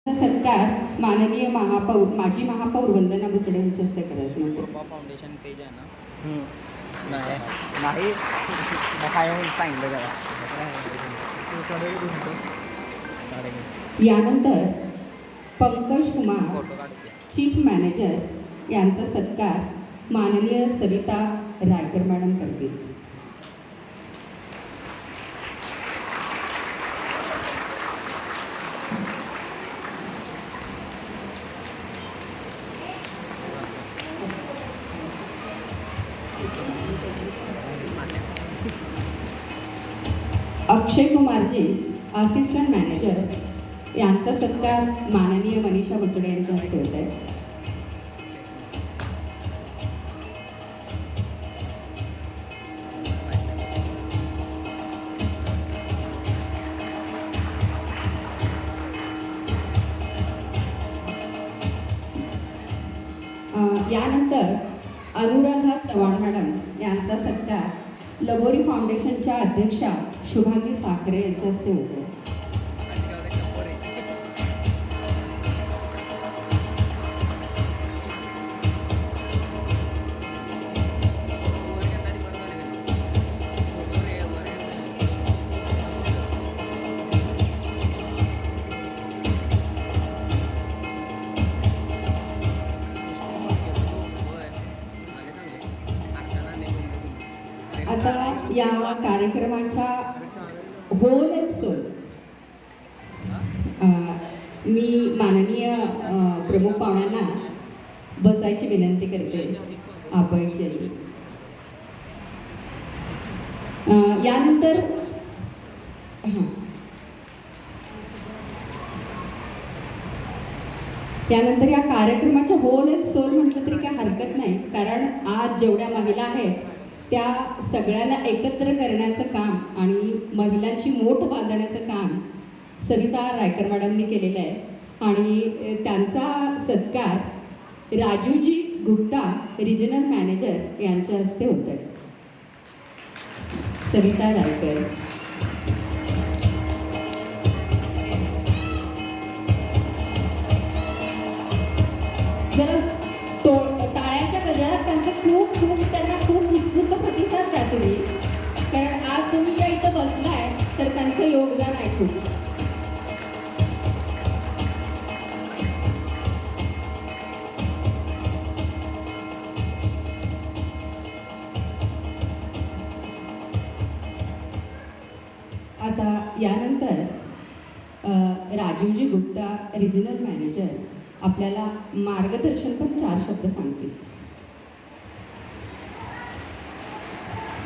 सत्कार माननीय महापौर माजी महापौर वंदना बुचडे यांच्या हस्ते करायचं नव्हतं. कृपा फाउंडेशन पेज आहे ना. नाही नाही काय म्हणून सांगितलं जरा. यानंतर पंकज कुमार फोटो काढते. चीफ मॅनेजर यांचा सत्कार माननीय सविता रायकर मॅडम करतील. अक्षय कुमारजी असिस्टंट मॅनेजर यांचा सत्कार माननीय मनीषा बुचडे यांच्या हस्ते होत आहे. यानंतर अनुराधा चव्हाण मॅडम यांचा सत्कार लगोरी फाउंडेशनच्या अध्यक्षा शुभांगी साखरे यांच्या हस्ते होते. आता या कार्यक्रमाच्या होल अँड सोल मी माननीय प्रमुख पाहुण्यांना बसायची विनंती करते. आपणची यानंतर यानंतर या कार्यक्रमाच्या होल अँड सोल म्हटलं तरी काय हरकत नाही, कारण आज जेवढ्या महिला आहेत त्या सगळ्यांना एकत्र करण्याचं काम आणि महिलांची मोठ बांधण्याचं काम सविता रायकर मॅडमनी केलेलं आहे. आणि त्यांचा सत्कार राजूजी गुप्ता रिजनल मॅनेजर यांच्या हस्ते होत आहे. सविता रायकर. जरा टाळ्यांच्या गजरात त्यांचं त्यांना खूप उत्स्फूर्त प्रतिसाद द्या तुम्ही, कारण आज तुम्ही ज्या इथं बसलाय तर त्यांचं योगदान आहे खूप. आता यानंतर राजीवजी गुप्ता रिजनल मॅनेजर आपल्याला मार्गदर्शन पण 4 शब्द